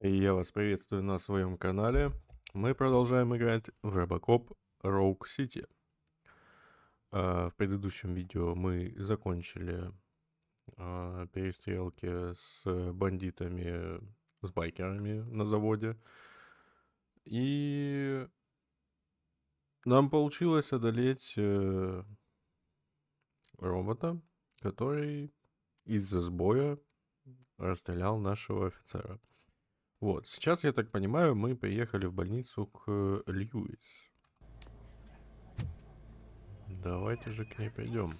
И я вас приветствую на своем канале. Мы продолжаем играть в Robocop Rogue City. В предыдущем видео мы закончили перестрелки с бандитами, с байкерами на заводе. И нам получилось одолеть робота, который из-за сбоя расстрелял нашего офицера. Вот, сейчас, я так понимаю, мы приехали в больницу к Льюис. Давайте же к ней пойдем.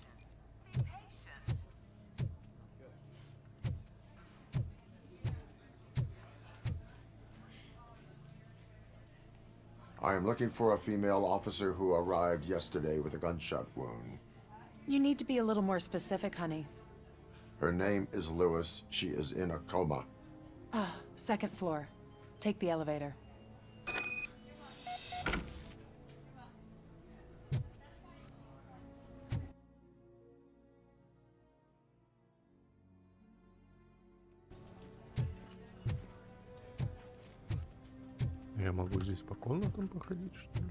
I am looking for a female officer who arrived yesterday with a gunshot wound. You need to be a little more specific, honey. Her name is Lewis. She is in a coma. Second floor. Take the elevator. Я могу здесь по комнатам походить, что ли?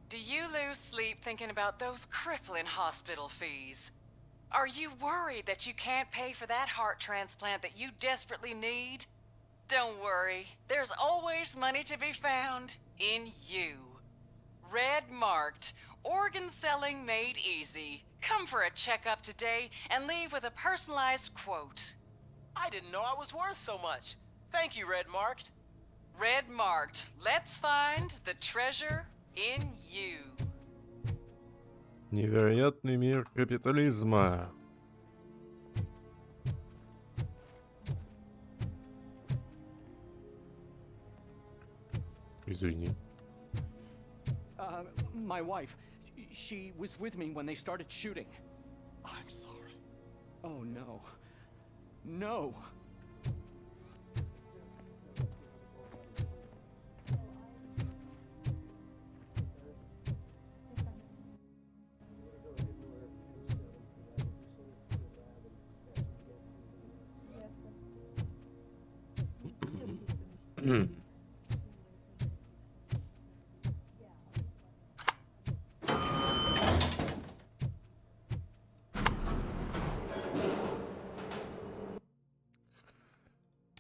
Do you lose sleep thinking about those crippling hospital fees? Are you worried that you can't pay for that heart transplant that you desperately need? Don't worry, there's always money to be found in you. Red marked, organ selling made easy. Come for a checkup today and leave with a personalized quote. I didn't know I was worth so much. Thank you, Red Marked. Red marked, let's find the treasure in you. Невероятный мир капитализма. Извини. My wife, she was with me when they started shooting. I'm sorry. Oh no. No.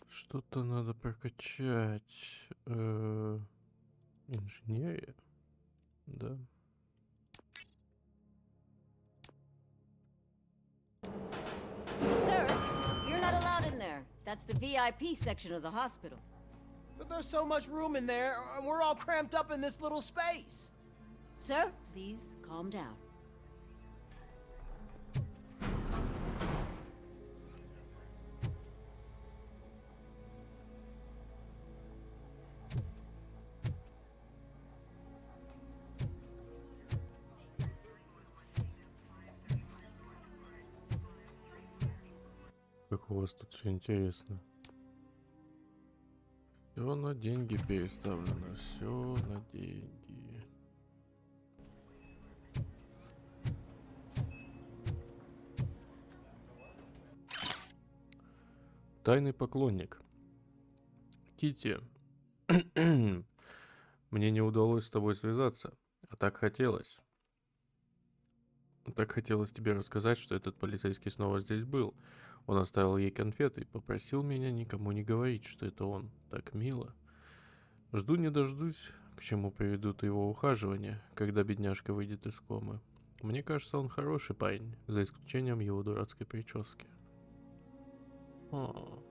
Что-то надо прокачать. Инженерия? Да. Sir, you're not allowed in there. That's the VIP section of the hospital. But there's so much room in there, and we're all cramped up in this little space. Sir, please calm down. Как у вас тут все интересно. Все на деньги переставлено. Все на деньги. Тайный поклонник. Китти. Мне не удалось с тобой связаться, а так хотелось. Так хотелось тебе рассказать, что этот полицейский снова здесь был. Он оставил ей конфеты и попросил меня никому не говорить, что это он. Так мило. Жду не дождусь, к чему приведут его ухаживания, когда бедняжка выйдет из комы. Мне кажется, он хороший парень, за исключением его дурацкой прически. О.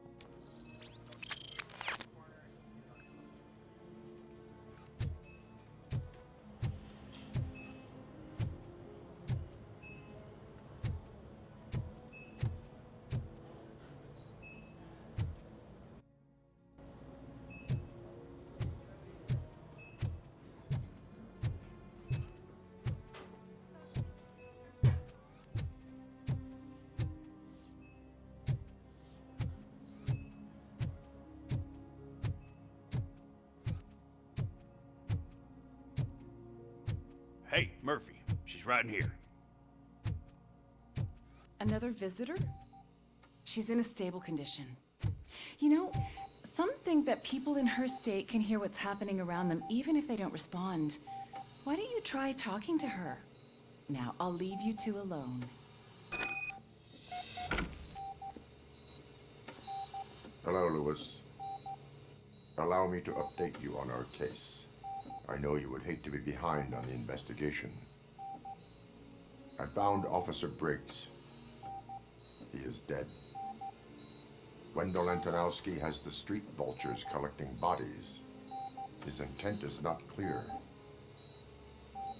Hey, Murphy. She's right in here. Another visitor? She's in a stable condition. You know, some think that people in her state can hear what's happening around them even if they don't respond. Why don't you try talking to her? Now, I'll leave you two alone. Hello, Lewis. Allow me to update you on our case. I know you would hate to be behind on the investigation. I found Officer Briggs. He is dead. Wendell Antonowski has the street vultures collecting bodies. His intent is not clear.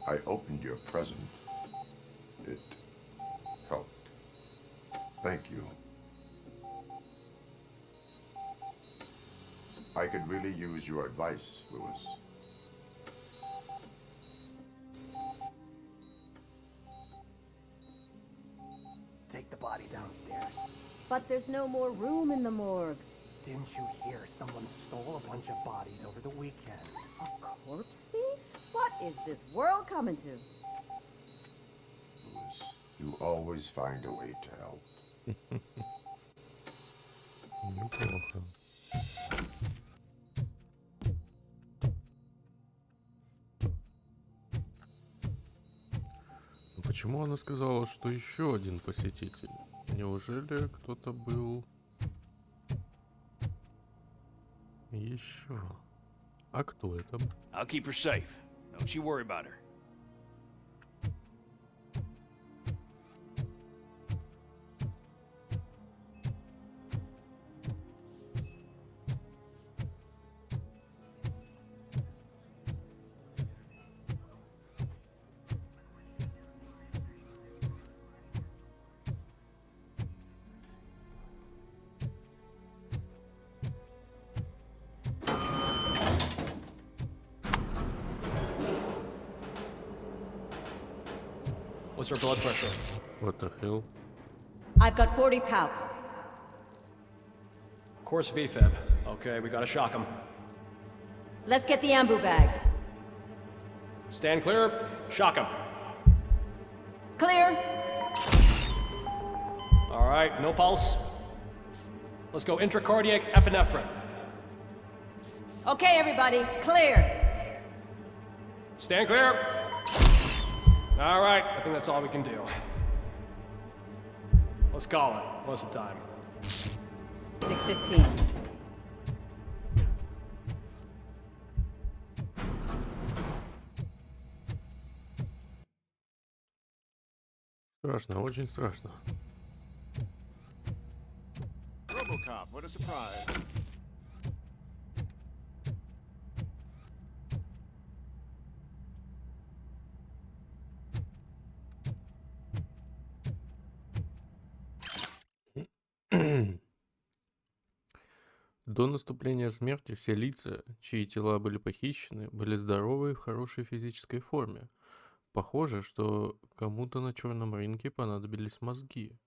I opened your present. It helped. Thank you. I could really use your advice, Lewis. Take the body downstairs. But there's no more room in the morgue. Didn't you hear someone stole a bunch of bodies over the weekend? A corpse thief? What is this world coming to? Lewis, you always find a way to help. Неплохо. Но почему она сказала, что еще один посетитель? Неужели кто-то был еще? А кто это? I'll keep her safe. Don't you worry about her. What's her blood pressure? What the hell? I've got 40 palp. Course VFib. Okay, we gotta shock him. Let's get the ambu bag. Stand clear. Shock him. Clear. All right, no pulse. Let's go intracardiac epinephrine. Okay, everybody, clear. Stand clear. All right, I think that's all we can do. Let's call it. What's the time? 6:15. Страшно, очень страшно. Robocop, what a surprise. До наступления смерти все лица, чьи тела были похищены, были здоровы и в хорошей физической форме. Похоже, что кому-то на черном рынке понадобились мозги.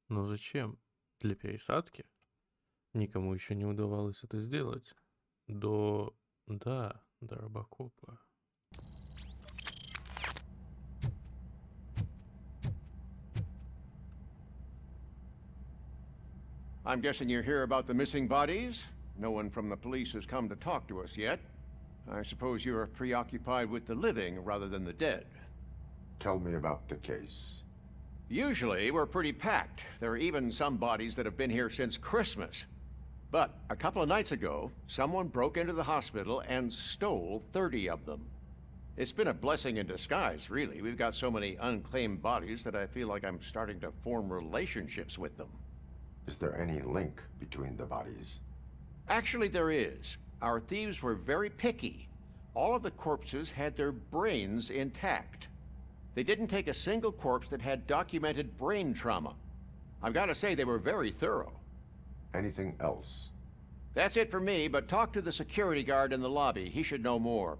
Но зачем? Для пересадки? Никому еще не удавалось это сделать. До Робокопа. I'm guessing you're here about the missing bodies? No one from the police has come to talk to us yet. I suppose you're preoccupied with the living rather than the dead. Tell me about the case. Usually, we're pretty packed. There are even some bodies that have been here since Christmas. But a couple of nights ago, someone broke into the hospital and stole 30 of them. It's been a blessing in disguise, really. We've got so many unclaimed bodies that I feel like I'm starting to form relationships with them. Is there any link between the bodies? Actually, there is. Our thieves were very picky. All of the corpses had their brains intact. They didn't take a single corpse that had documented brain trauma. I've got to say, they were very thorough. Anything else? That's it for me, but talk to the security guard in the lobby. He should know more.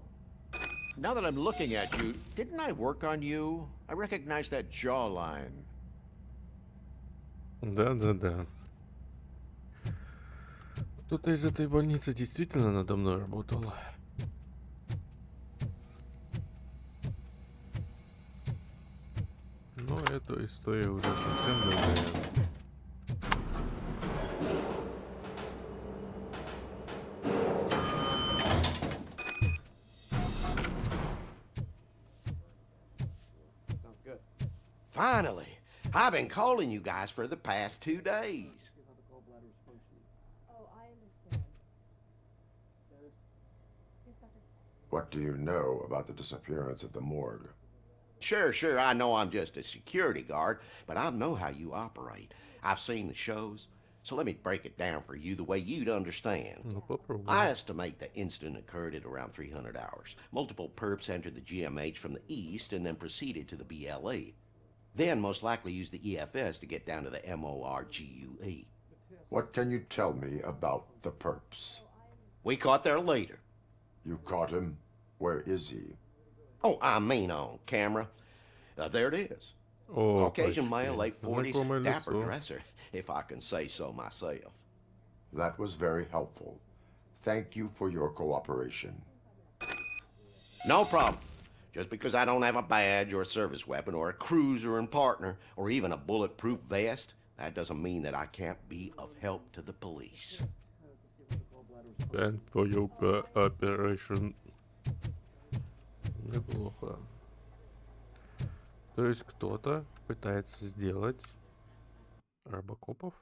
Now that I'm looking at you, didn't I work on you? I recognize that jawline. Да. Кто-то из этой больницы действительно надо мной работал. Эта история уже совсем другая. Finally! I've been calling you guys for the past 2 days. What do you know about the disappearance at the morgue? Sure, I know I'm just a security guard, but I know how you operate. I've seen the shows, so let me break it down for you the way you'd understand. Ну, попробуй. I estimate the incident occurred at around 300 hours. Multiple perps entered the GMH from the east and then proceeded to the BLE. Then most likely used the EFS to get down to the MORGUE. What can you tell me about the perps? We caught their leader. You caught him? Where is he? Oh, I mean on camera. There it is. О, Caucasian male, почти. late 40s, Знакомое dapper лицо. dresser, if I can say so myself. That was very helpful. Thank you for your cooperation. No problem. Just because I don't have a badge or a service weapon or a cruiser and partner or even a bulletproof vest, that doesn't mean that I can't be of help to the police. And for your cooperation. Неплохо. То есть кто-то пытается сделать робокопов?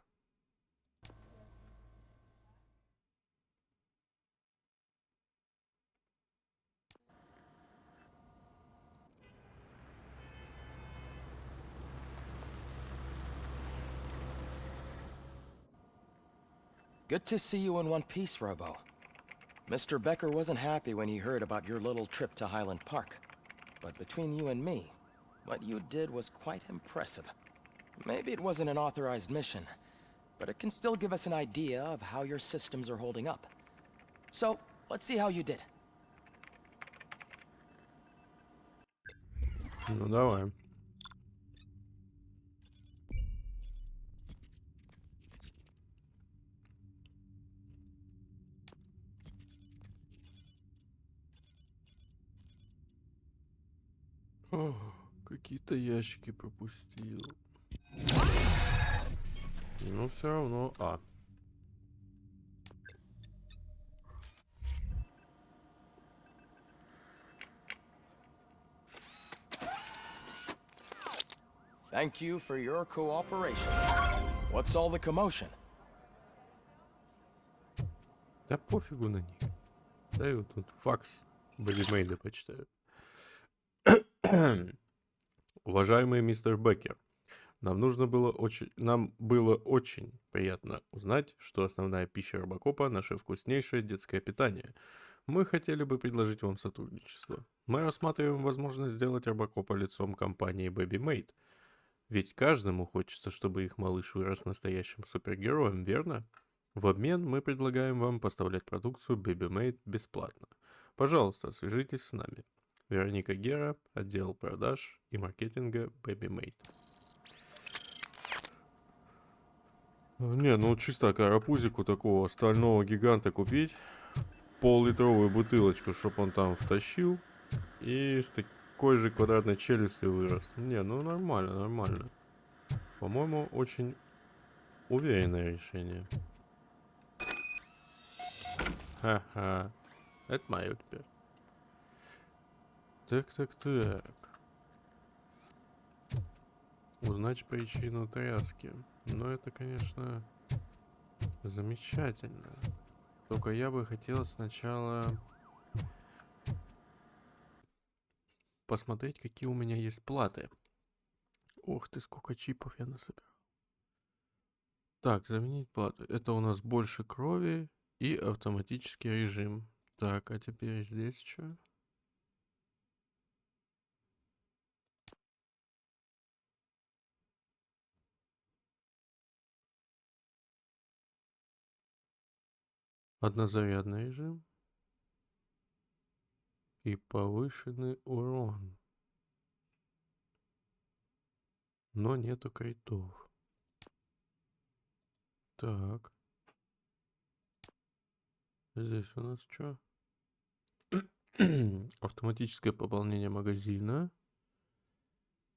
Good to see you in one piece, Robo. Mr. Becker wasn't happy when he heard about your little trip to Highland Park. But between you and me, what you did was quite impressive. Maybe it wasn't an authorized mission, but it can still give us an idea of how your systems are holding up. So, let's see how you did. Ну давай. О, какие-то ящики пропустил. Но все равно А. Thank you for your cooperation. What's all the commotion? Да пофигу на них. Да вот тут факс бодимейда почитаю. Уважаемый мистер Беккер, нам было очень приятно узнать, что основная пища Робокопа — наше вкуснейшее детское питание. Мы хотели бы предложить вам сотрудничество. Мы рассматриваем возможность сделать Робокопа лицом компании Baby Made. Ведь каждому хочется, чтобы их малыш вырос настоящим супергероем, верно? В обмен мы предлагаем вам поставлять продукцию Baby Made бесплатно. Пожалуйста, свяжитесь с нами. Вероника Гера, отдел продаж и маркетинга Baby Made. Не, ну чисто карапузику такого стального гиганта купить, пол-литровую бутылочку, чтоб он там втащил, и с такой же квадратной челюстью вырос. Не, ну нормально. По-моему, очень уверенное решение. Ха-ха. Это мое теперь. Так. Узнать причину тряски. Ну, это, конечно, замечательно. Только я бы хотел сначала посмотреть, какие у меня есть платы. Ух ты, сколько чипов я насобирал. Так, заменить плату. Это у нас больше крови и автоматический режим. Так, а теперь здесь что? Однозарядный режим и повышенный урон. Но нету критов. Так. Здесь у нас что? Автоматическое пополнение магазина.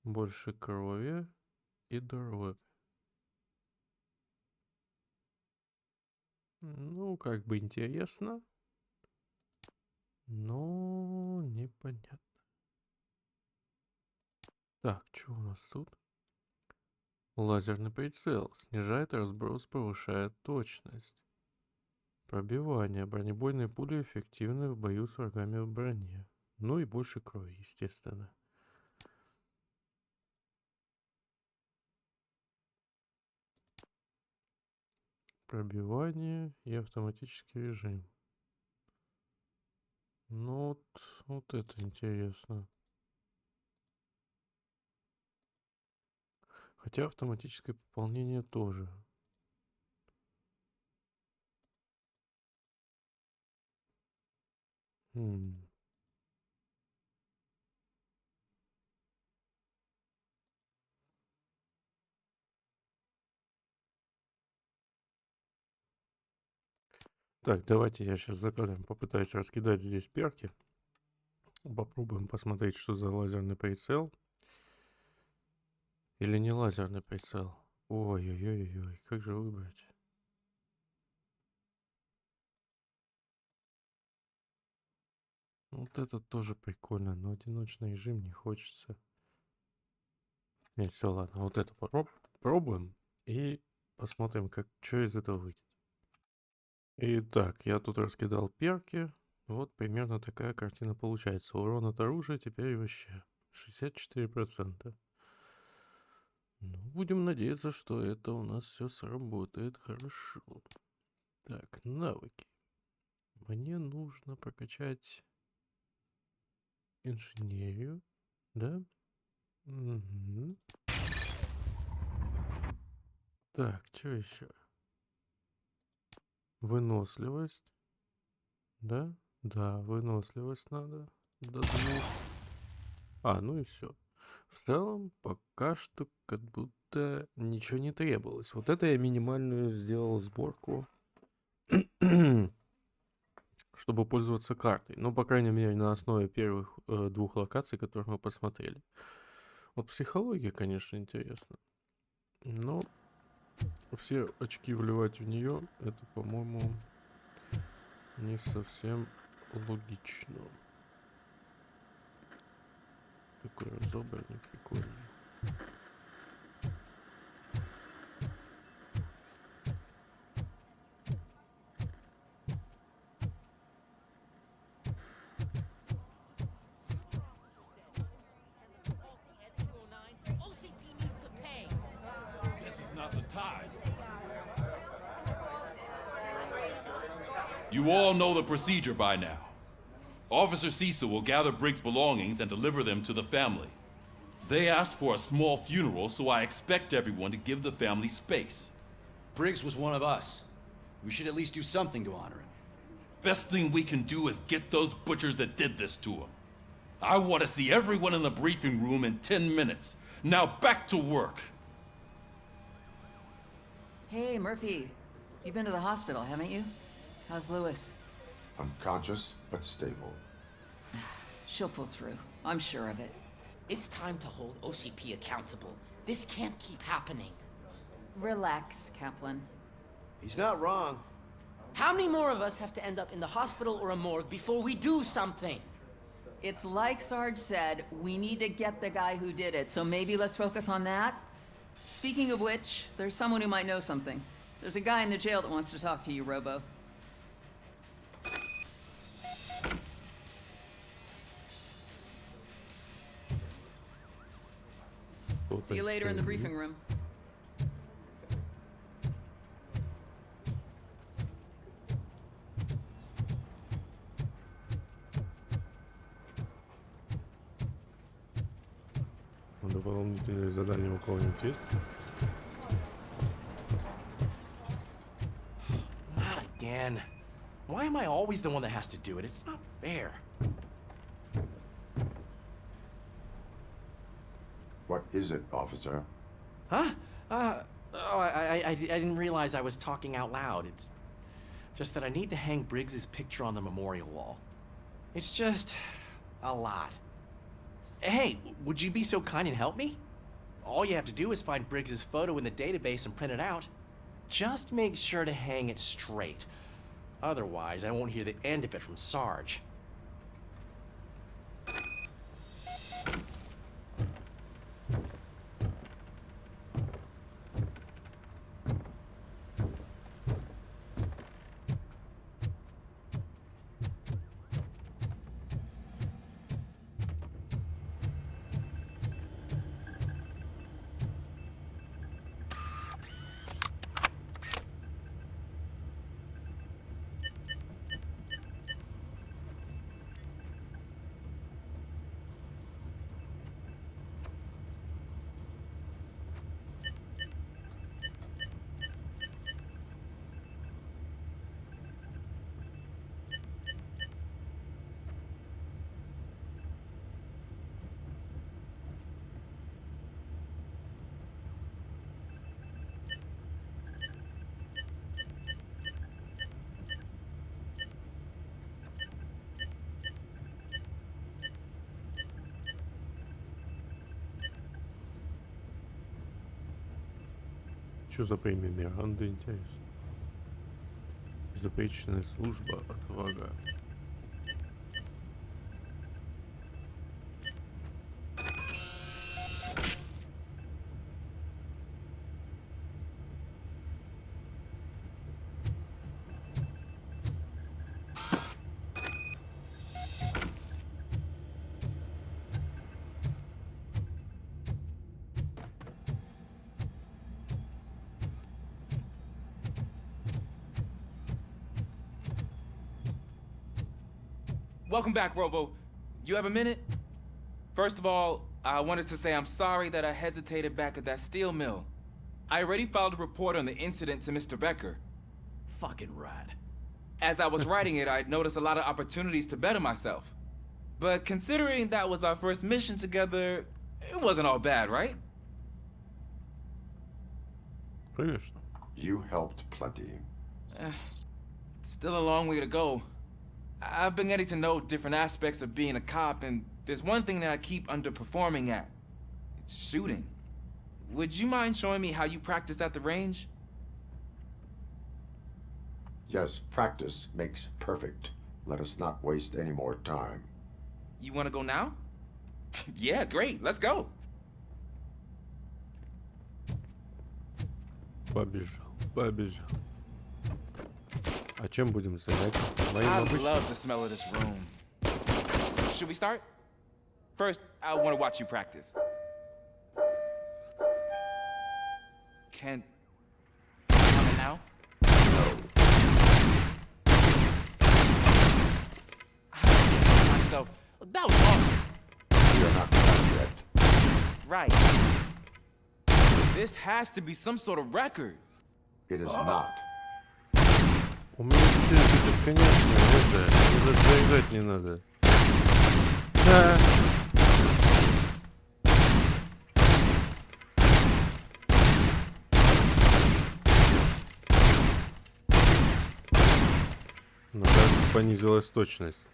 Больше крови и дробь. Ну, как бы интересно, но непонятно. Так, что у нас тут? Лазерный прицел. Снижает разброс, повышает точность. Пробивание. Бронебойные пули эффективны в бою с врагами в броне. Ну и больше крови, естественно. Пробивание и автоматический режим. Ну вот это интересно. Хотя автоматическое пополнение тоже. Так, давайте я сейчас за кадром попытаюсь раскидать здесь перки. Попробуем посмотреть, что за лазерный прицел. Или не лазерный прицел. Ой-ой-ой-ой, как же выбрать? Вот это тоже прикольно, но одиночный режим не хочется. Нет, все, ладно, вот это попробуем и посмотрим, что из этого выйдет. Итак, я тут раскидал перки. Вот примерно такая картина получается. Урон от оружия теперь вообще 64%. Ну, будем надеяться, что это у нас все сработает хорошо. Так, навыки. Мне нужно прокачать инженерию, да? Угу. Так, что еще? Выносливость. Да? Да, выносливость надо. До 2. Ну и все. В целом, пока что как будто ничего не требовалось. Вот это я минимальную сделал сборку, чтобы пользоваться картой. Ну, по крайней мере, на основе первых 2 локаций, которые мы посмотрели. Вот психология, конечно, интересна. Но все очки вливать в нее, это, по-моему, не совсем логично. Такой разобранный, прикольный. You all know the procedure by now. Officer Cecil will gather Briggs' belongings and deliver them to the family. They asked for a small funeral, so I expect everyone to give the family space. Briggs was one of us. We should at least do something to honor him. Best thing we can do is get those butchers that did this to him. I want to see everyone in the briefing room in 10 minutes. Now back to work. Hey, Murphy. You've been to the hospital, haven't you? How's Lewis? Unconscious, but stable. She'll pull through. I'm sure of it. It's time to hold OCP accountable. This can't keep happening. Relax, Kaplan. He's not wrong. How many more of us have to end up in the hospital or a morgue before we do something? It's like Sarge said, we need to get the guy who did it, so maybe let's focus on that? Speaking of which, there's someone who might know something. There's a guy in the jail that wants to talk to you, Robo. See you later in the briefing room. Дополнительные задания у кого-нибудь есть? Not again. Why am I always the one that has to do it? It's not fair. What is it, officer? Huh? I didn't realize I was talking out loud. It's just that I need to hang Briggs's picture on the memorial wall. It's just a lot. Hey, would you be so kind and help me? All you have to do is find Briggs's photo in the database and print it out. Just make sure to hang it straight. Otherwise, I won't hear the end of it from Sarge. Что за премия Миранды, интересно? Безупречная служба, отвага. Welcome back, Robo. You have a minute? First of all, I wanted to say I'm sorry that I hesitated back at that steel mill. I already filed a report on the incident to Mr. Becker. Fucking rad. As I was writing it, I noticed a lot of opportunities to better myself. But considering that was our first mission together, it wasn't all bad, right? Конечно. You helped plenty. Still a long way to go. I've been getting to know different aspects of being a cop, and there's one thing that I keep underperforming at. It's shooting. Would you mind showing me how you practice at the range? Yes, practice makes perfect. Let us not waste any more time. You want to go now? Yeah, great. Let's go. Побежал. А чем будем стрелять? I love the smell of this room. Should we start? First, I want to watch you practice. Can... now? Myself. That was awesome. We are not done yet. Right. This has to be some sort of record. It is not. У меня теперь бесконечно это. Даже заезжать не надо. Да. Ну, кажется, понизилась точность.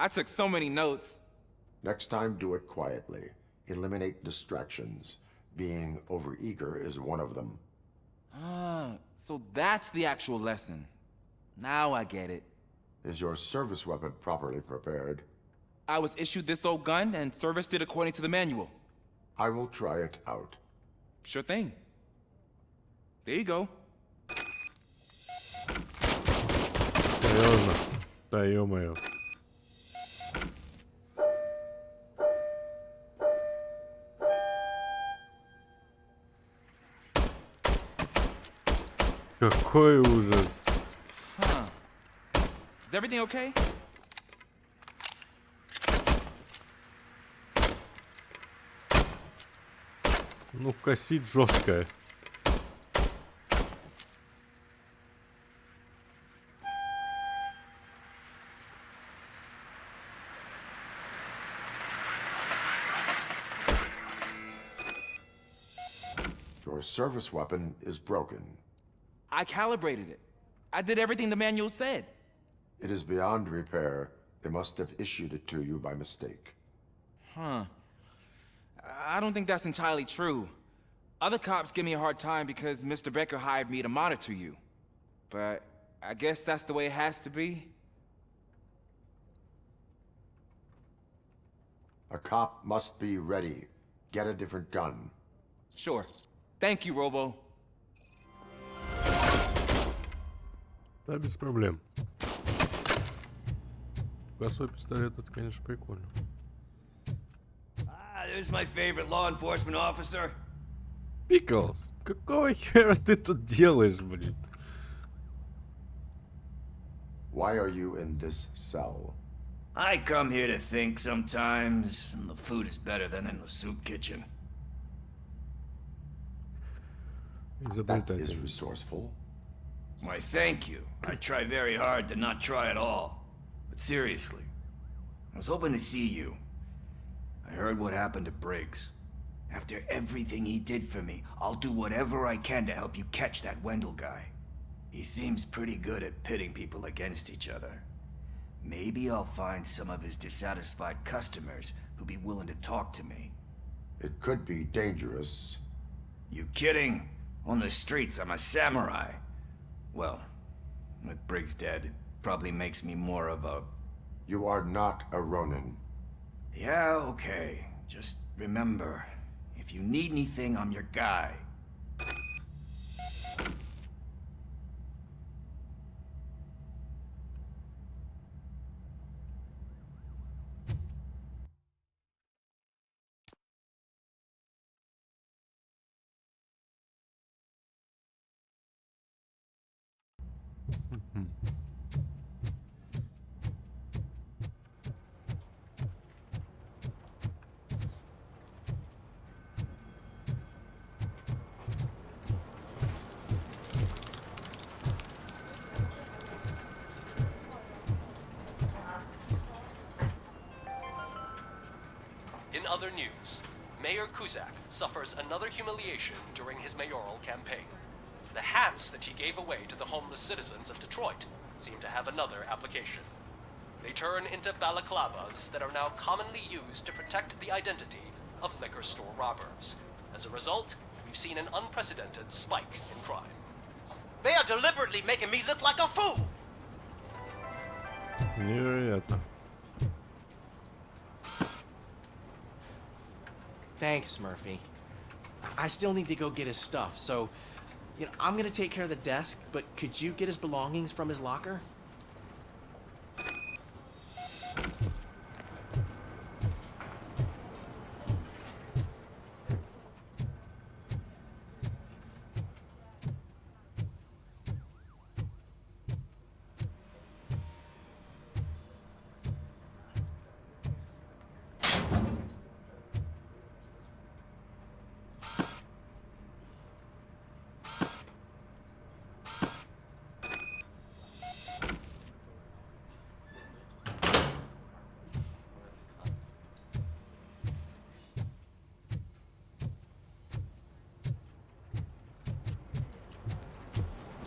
I took so many notes. Next time, do it quietly. Eliminate distractions. Being overeager is one of them. Ah, so that's the actual lesson. Now I get it. Is your service weapon properly prepared? I was issued this old gun and serviced it according to the manual. I will try it out. Sure thing. There you go. Серьезно? Да ё-моё. Какой ужас. Huh. Is everything okay? Ну, косить жестко. Your service weapon is broken. I calibrated it. I did everything the manual said. It is beyond repair. They must have issued it to you by mistake. Huh. I don't think that's entirely true. Other cops give me a hard time because Mr. Becker hired me to monitor you. But I guess that's the way it has to be. A cop must be ready. Get a different gun. Sure. Thank you, Robo. Да, без проблем. Косой пистолет, это, конечно, прикольно. There's my favorite law enforcement officer. Пиклз, какого хера ты тут делаешь, блин? Why are you in this cell? I come here to think sometimes, and the food is better than in the soup kitchen. That is resourceful. Why, thank you. I try very hard to not try at all. But seriously, I was hoping to see you. I heard what happened to Briggs. After everything he did for me, I'll do whatever I can to help you catch that Wendell guy. He seems pretty good at pitting people against each other. Maybe I'll find some of his dissatisfied customers who'll be willing to talk to me. It could be dangerous. You kidding? On the streets, I'm a samurai. Well, with Briggs dead, it probably makes me more of a... You are not a Ronin. Yeah, okay. Just remember, if you need anything, I'm your guy. In other news, Mayor Kuzak suffers another humiliation during his mayoral campaign. The hats that he gave away to the homeless citizens of Detroit seem to have another application. They turn into balaclavas that are now commonly used to protect the identity of liquor store robbers. As a result, we've seen an unprecedented spike in crime. They are deliberately making me look like a fool! Невероятно. Thanks, Murphy. I still need to go get his stuff, so, I'm gonna take care of the desk, but could you get his belongings from his locker?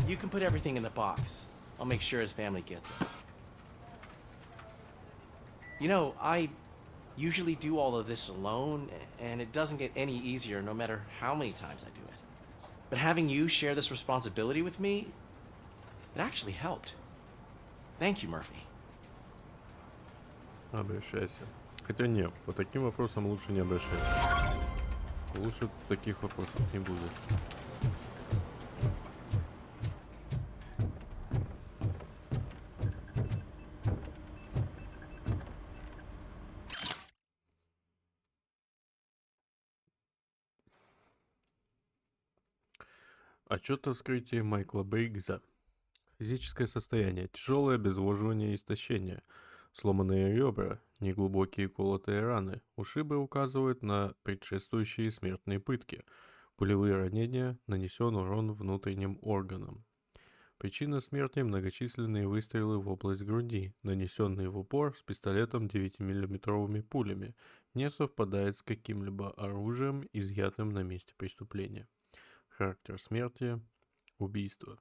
You can put everything in the box. I'll make sure his family gets it. I usually do all of this alone, and it doesn't get any easier no matter how many times I do it. But having you share this responsibility with me, it actually helped. Thank you, Murphy. Обращайся. Хотя нет, по таким вопросам лучше не обращайся. Лучше таких вопросов не будет. Отчет о вскрытии Майкла Бриггса. Физическое состояние. Тяжелое обезвоживание и истощение. Сломанные ребра, неглубокие колотые раны. Ушибы указывают на предшествующие смертные пытки. Пулевые ранения, нанесен урон внутренним органам. Причина смерти – многочисленные выстрелы в область груди, нанесенные в упор с пистолетом 9-мм пулями, не совпадает с каким-либо оружием, изъятым на месте преступления. Характер смерти – убийство.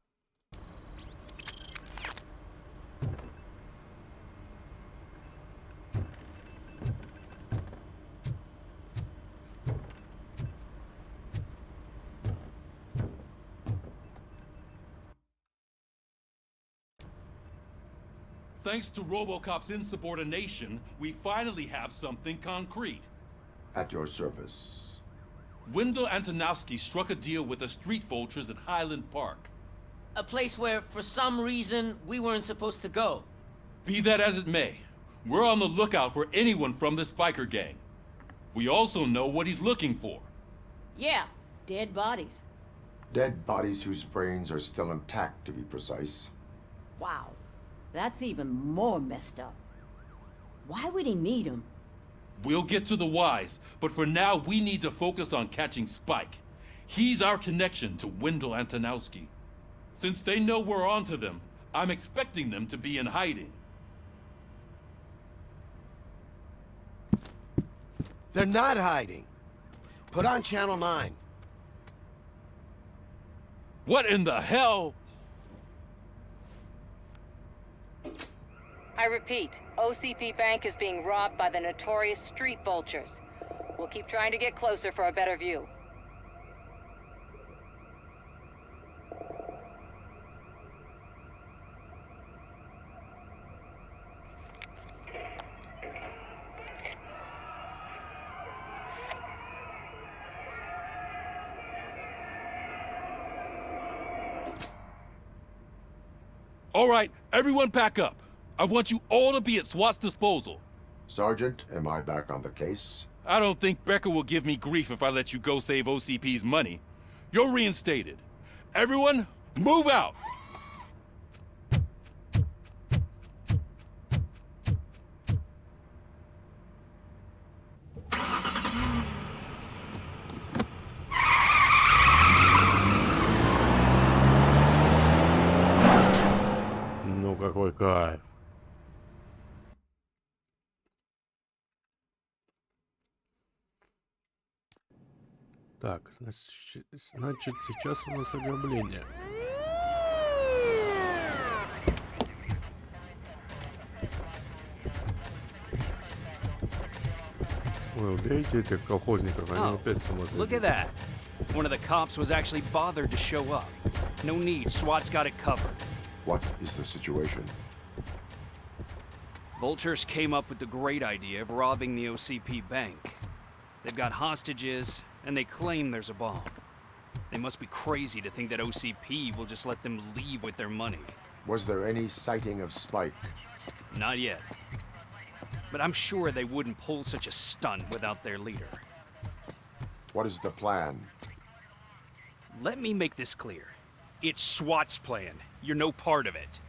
Thanks to Robocop's insubordination, we finally have something concrete. At your service. Wendell Antonowski struck a deal with the street vultures at Highland Park. A place where, for some reason, we weren't supposed to go. Be that as it may, we're on the lookout for anyone from this biker gang. We also know what he's looking for. Yeah, dead bodies. Dead bodies whose brains are still intact, to be precise. Wow, that's even more messed up. Why would he need them? We'll get to the whys, but for now we need to focus on catching Spike. He's our connection to Wendell Antonowski. Since they know we're onto them, I'm expecting them to be in hiding. They're not hiding. Put on Channel 9. What in the hell? I repeat, OCP Bank is being robbed by the notorious street vultures. We'll keep trying to get closer for a better view. All right, everyone pack up. I want you all to be at SWAT's disposal. Sergeant, am I back on the case? I don't think Becker will give me grief if I let you go save OCP's money. You're reinstated. Everyone, move out! Ну какой кайф. Так, значит, сейчас у нас ограбление. Ой, уберите этих колхозников, они опять с ума Look at that. One of the cops was actually bothered to show up. No need, SWAT's got it covered. What is the situation? Vultures came up with the great idea of robbing the OCP bank. They've got hostages, and they claim there's a bomb. They must be crazy to think that OCP will just let them leave with their money. Was there any sighting of Spike? Not yet. But I'm sure they wouldn't pull such a stunt without their leader. What is the plan? Let me make this clear. It's SWAT's plan. You're no part of it.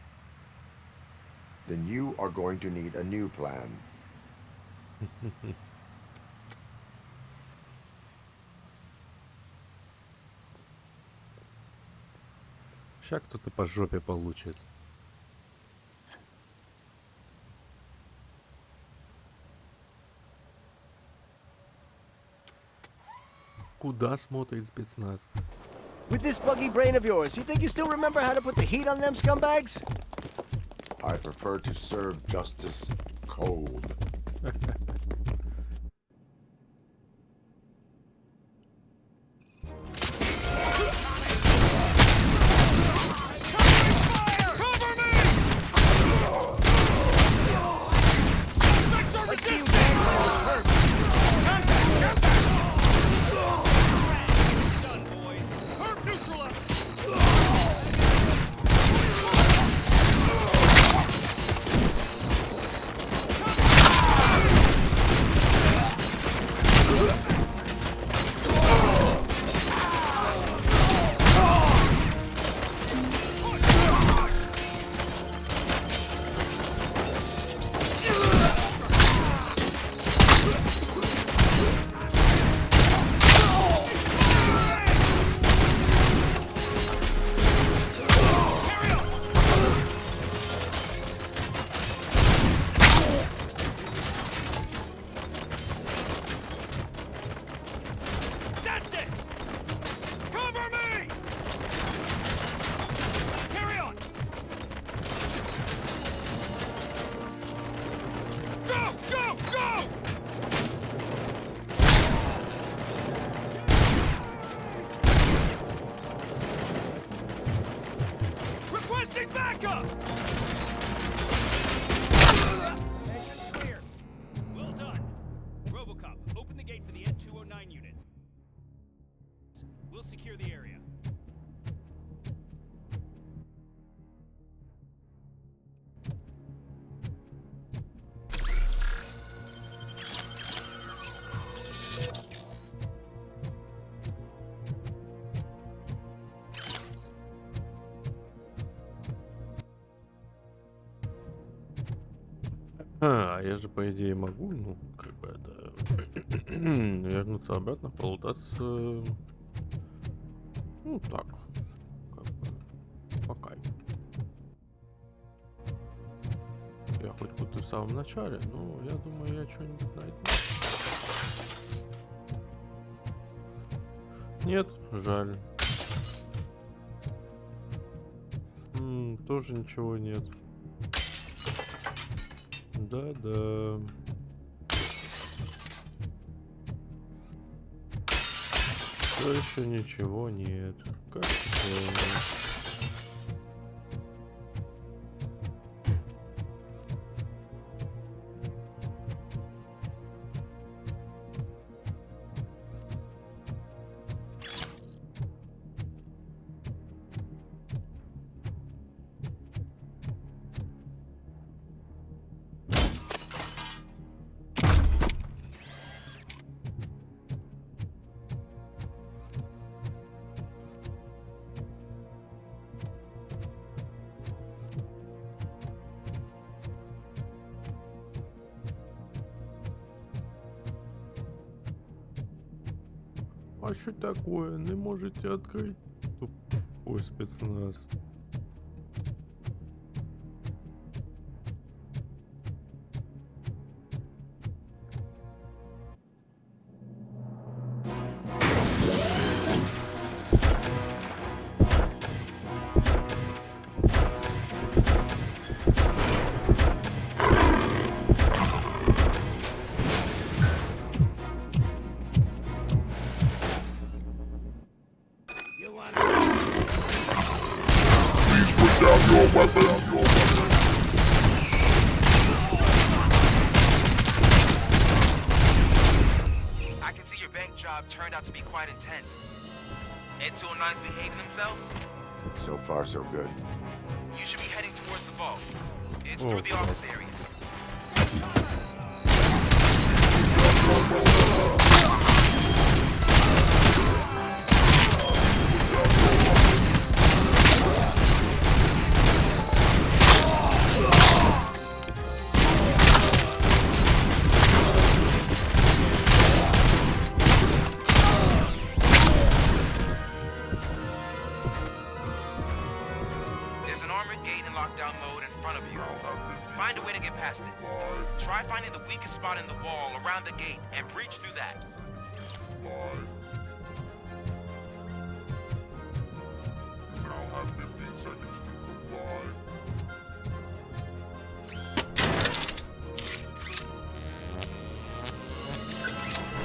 Then you are going to need a new plan. Ща кто-то по жопе получит. Куда смотрит спецназ? With this buggy brain of yours, you think you still remember how to put the heat on them scumbags? I prefer to serve justice cold. Suspects are Я же по идее могу, ну, как бы это... вернуться обратно, полутаться... Ну, так. Как бы... По кайфу. Я хоть будто в самом начале, но я думаю, я что-нибудь найду. Нет, жаль. Тоже ничего нет. Да-да. Все еще ничего нет. Как странно. А що такое? Не можете открыть? Тупой спецназ. I can see your bank job turned out to be quite intense. N209's behaving themselves? So far, so good. You should be heading towards the vault. It's through the office area. There's an armored gate in lockdown mode in front of you. Find a way to get past it. Try finding the weakest spot in the wall around the gate and breach through that. Now have 15 seconds to comply.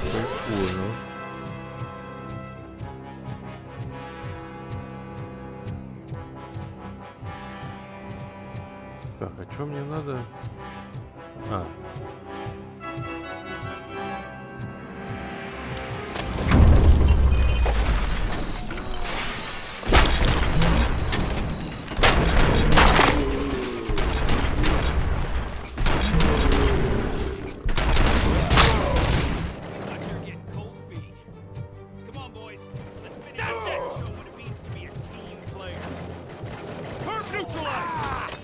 Прикольно. Так, а что мне надо? А. That's it! Show what it means to be a team player. Curve neutralized!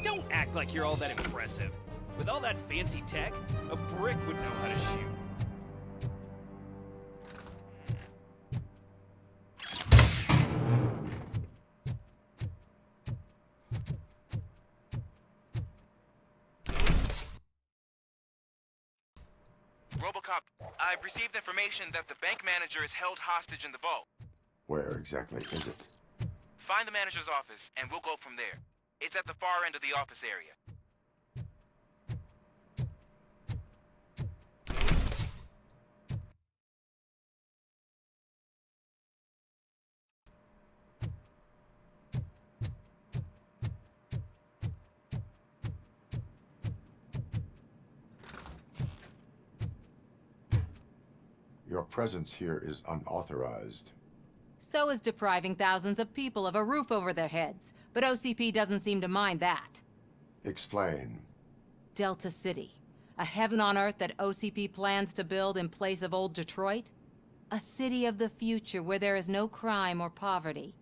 Don't act like you're all that impressive. With all that fancy tech, a brick would know how to shoot. Robocop, I've received information that the bank manager is held hostage in the vault. Where exactly is it? Find the manager's office, and we'll go from there. It's at the far end of the office area. Your presence here is unauthorized. So is depriving thousands of people of a roof over their heads. But OCP doesn't seem to mind that. Explain. Delta City. A heaven on earth that OCP plans to build in place of old Detroit? A city of the future where there is no crime or poverty.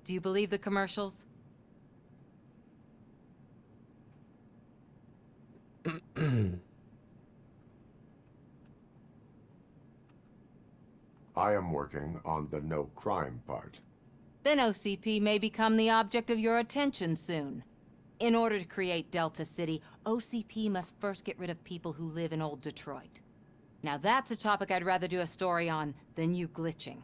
Do you believe the commercials? I am working on the no crime part. Then OCP may become the object of your attention soon. In order to create Delta City, OCP must first get rid of people who live in old Detroit. Now that's a topic I'd rather do a story on than you glitching.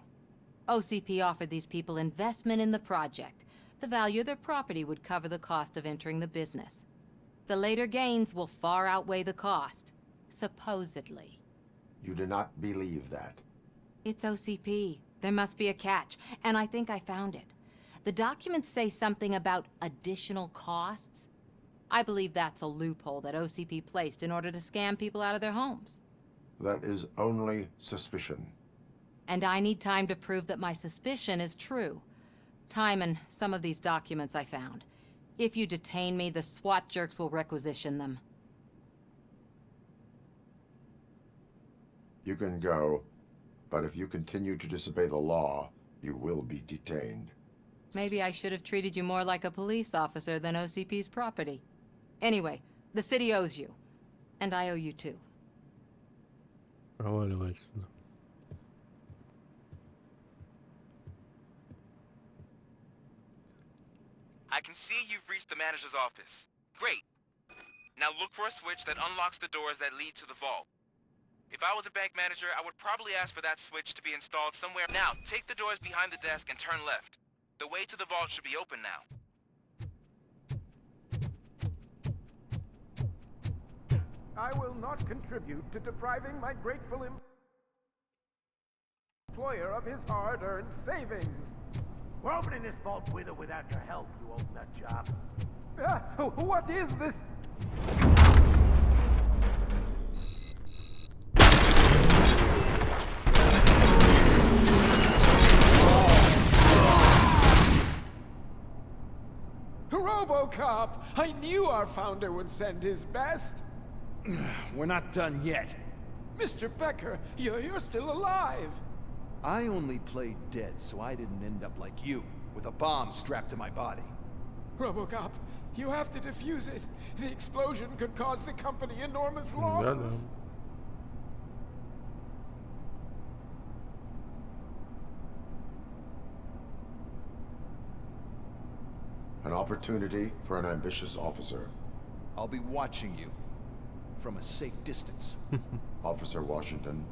OCP offered these people investment in the project. The value of their property would cover the cost of entering the business. The later gains will far outweigh the cost, supposedly. You do not believe that. It's OCP. There must be a catch, and I think I found it. The documents say something about additional costs. I believe that's a loophole that OCP placed in order to scam people out of their homes. That is only suspicion. And I need time to prove that my suspicion is true. Time and some of these documents I found. If you detain me, the SWAT jerks will requisition them. You can go, but if you continue to disobey the law, you will be detained. Maybe I should have treated you more like a police officer than OCP's property. Anyway, the city owes you. And I owe you too. Проваливайся. I can see you've reached the manager's office. Great. Now look for a switch that unlocks the doors that lead to the vault. If I was a bank manager, I would probably ask for that switch to be installed somewhere. Now, take the doors behind the desk and turn left. The way to the vault should be open now. I will not contribute to depriving my grateful employer of his hard-earned savings. We're opening this vault with or without your help, you old nut job. What is this? Robocop! I knew our founder would send his best. We're not done yet. Mr. Becker, you're still alive. I only played dead so I didn't end up like you, with a bomb strapped to my body. Robocop, you have to defuse it. The explosion could cause the company enormous losses. An opportunity for an ambitious officer. I'll be watching you from a safe distance. Officer Washington,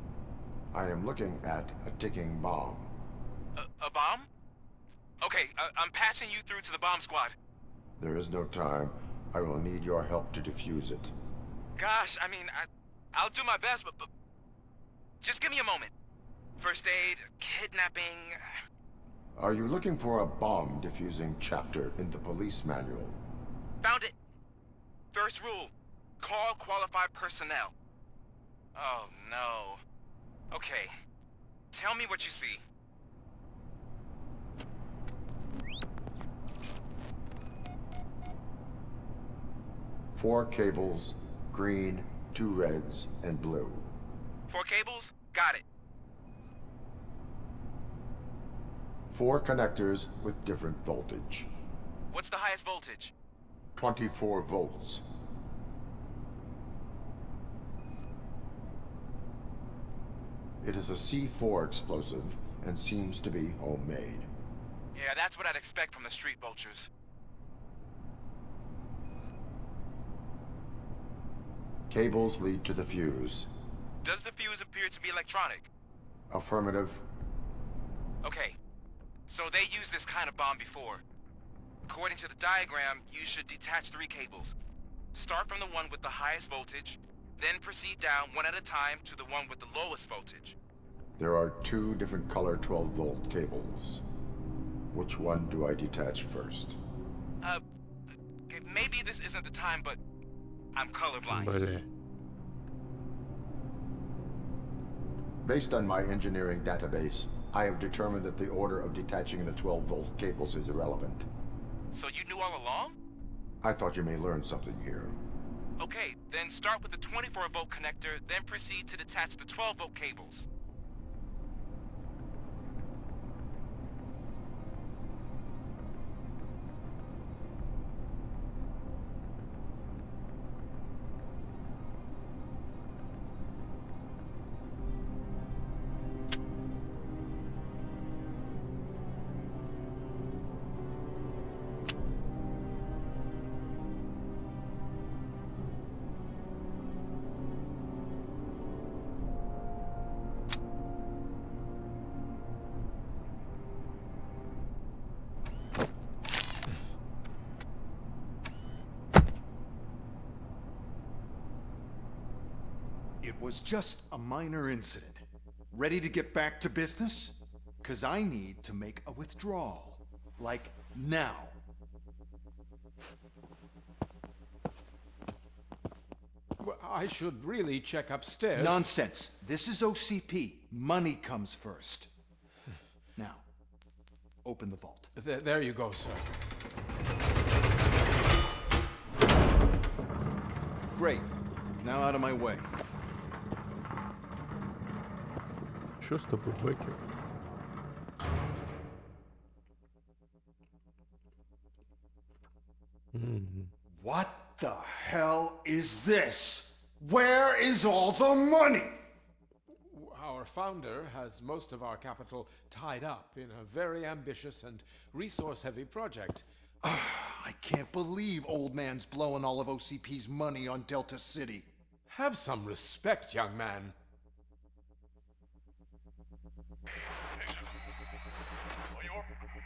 I am looking at a ticking bomb. A bomb? Okay, I'm passing you through to the bomb squad. There is no time. I will need your help to defuse it. Gosh, I mean, I'll do my best, but just give me a moment. First aid, kidnapping... Are you looking for a bomb defusing chapter in the police manual? Found it. First rule, call qualified personnel. Oh, no. Okay, tell me what you see. Four cables, green, 2 reds, and blue. 4 cables? Got it. 4 connectors with different voltage. What's the highest voltage? 24 volts. It is a C4 explosive and seems to be homemade. Yeah, that's what I'd expect from the street vultures. Cables lead to the fuse. Does the fuse appear to be electronic? Affirmative. Okay, so they used this kind of bomb before. According to the diagram, you should detach 3 cables. Start from the one with the highest voltage, then proceed down one at a time to the one with the lowest voltage. There are 2 different color 12-volt cables. Which one do I detach first? Okay, maybe this isn't the time, but I'm colorblind. Бля. Based on my engineering database, I have determined that the order of detaching the 12-volt cables is irrelevant. So you knew all along? I thought you may learn something here. Okay, then start with the 24-volt connector, then proceed to detach the 12-volt cables. It was just a minor incident. Ready to get back to business? 'Cause I need to make a withdrawal. Like, now. Well, I should really check upstairs. Nonsense. This is OCP. Money comes first. Now, open the vault. There you go, sir. Great. Now out of my way. Что с тобой, Беккер? What the hell is this? Where is all the money? Our founder has most of our capital tied up in a very ambitious and resource-heavy project. I can't believe old man's blowing all of OCP's money on Delta City. Have some respect, young man.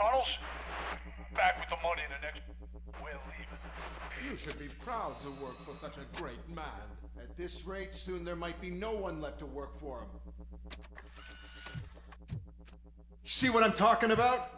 Arnold's back with the money in the next. We're leaving. You should be proud to work for such a great man. At this rate, soon there might be no one left to work for him. See what I'm talking about?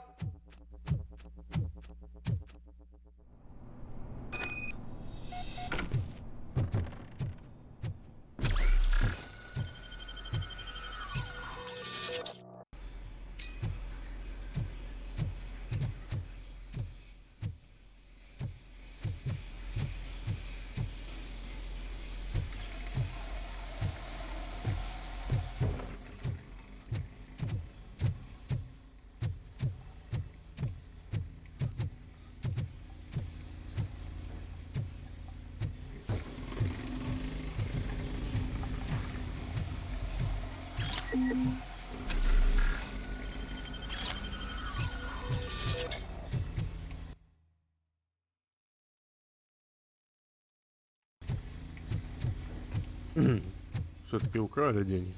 Все-таки украли деньги.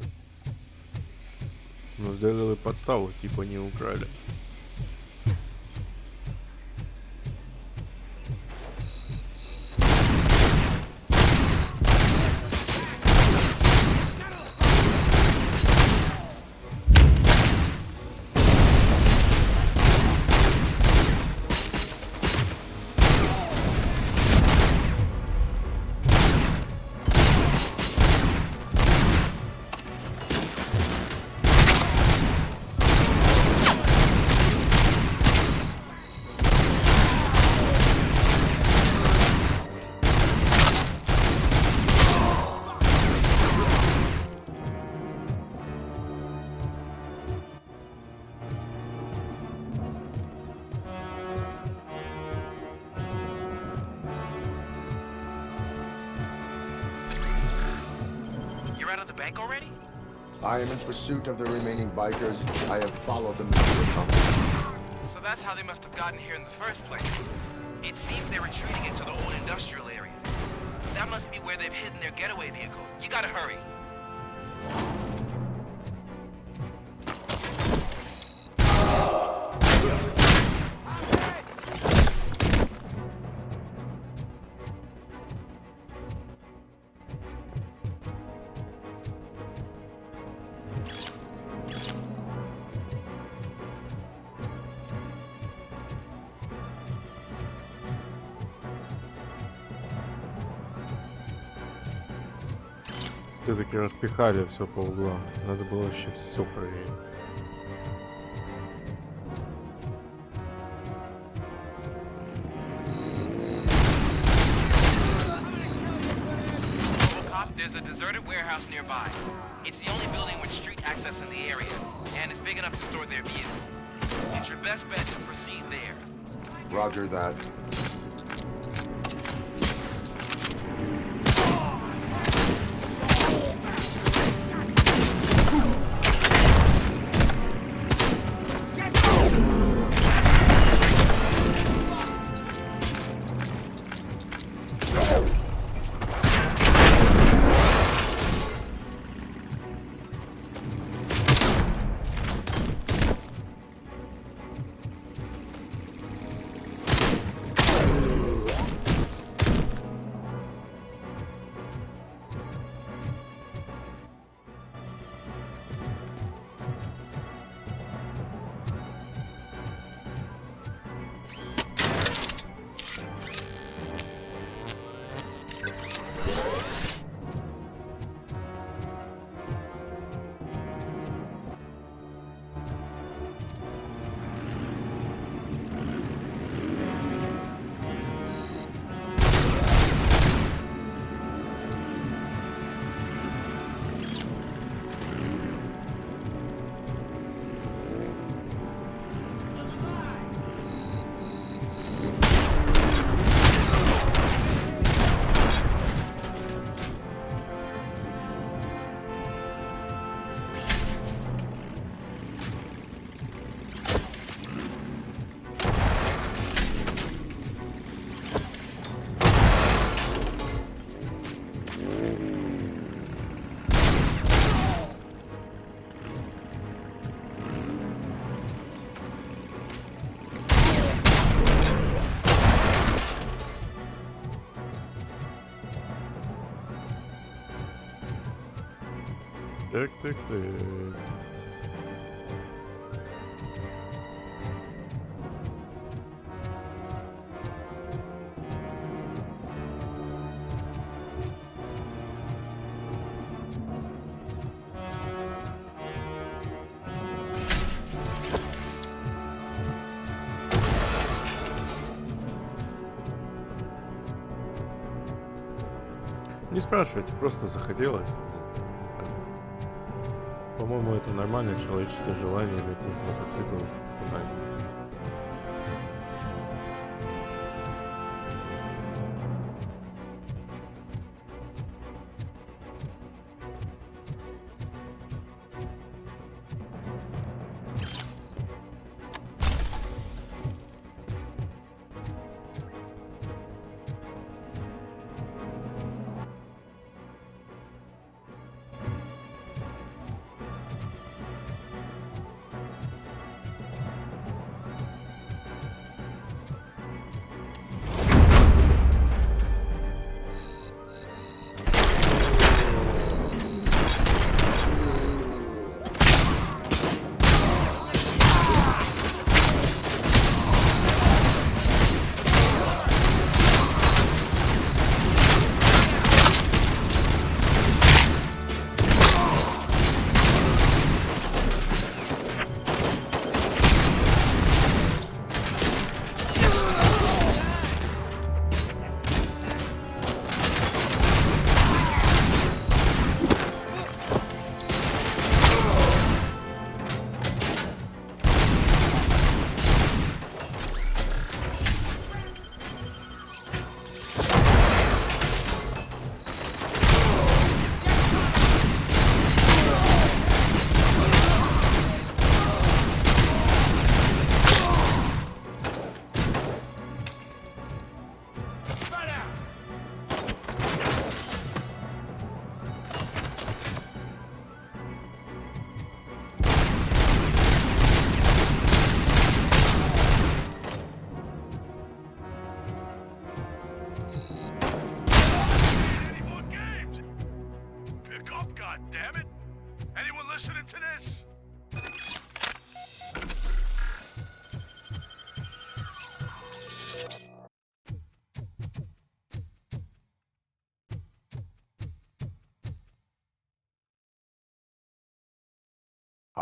Но сделали подставу, типа не украли. Already? I am in pursuit of the remaining bikers. I have followed them into the company. So that's how they must have gotten here in the first place. It seems they're retreating into the old industrial area. That must be where they've hidden their getaway vehicle. You gotta hurry. Все-таки распихали все по углам. Надо было вообще все проверить. Robocop, there's a deserted warehouse nearby. It's the only building with street access in the area, and it's big enough to store their vehicle. It's your best bet to proceed there. Roger that. Так. Не спрашивайте, просто захотелось. По-моему, это нормальное человеческое желание иметь мотоцикл.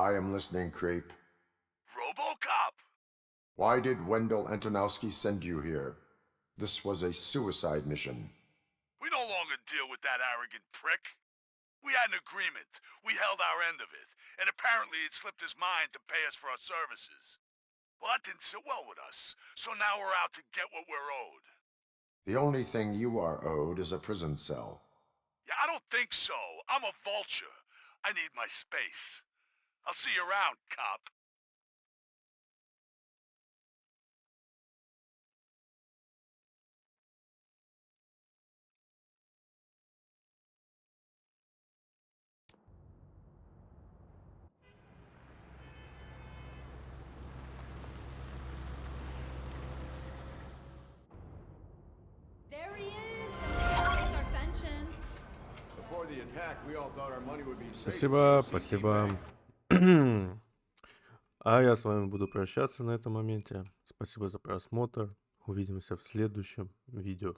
I am listening, creep. Robocop! Why did Wendell Antonowski send you here? This was a suicide mission. We no longer deal with that arrogant prick. We had an agreement. We held our end of it. And apparently it slipped his mind to pay us for our services. Well, that didn't sit well with us. So now we're out to get what we're owed. The only thing you are owed is a prison cell. Yeah, I don't think so. I'm a vulture. I need my space. I'll see you around, cop. There he is! The man pays our pensions. Before the attack, we all thought our money would be safe. Спасибо, спасибо. А я с вами буду прощаться на этом моменте. Спасибо за просмотр. Увидимся в следующем видео.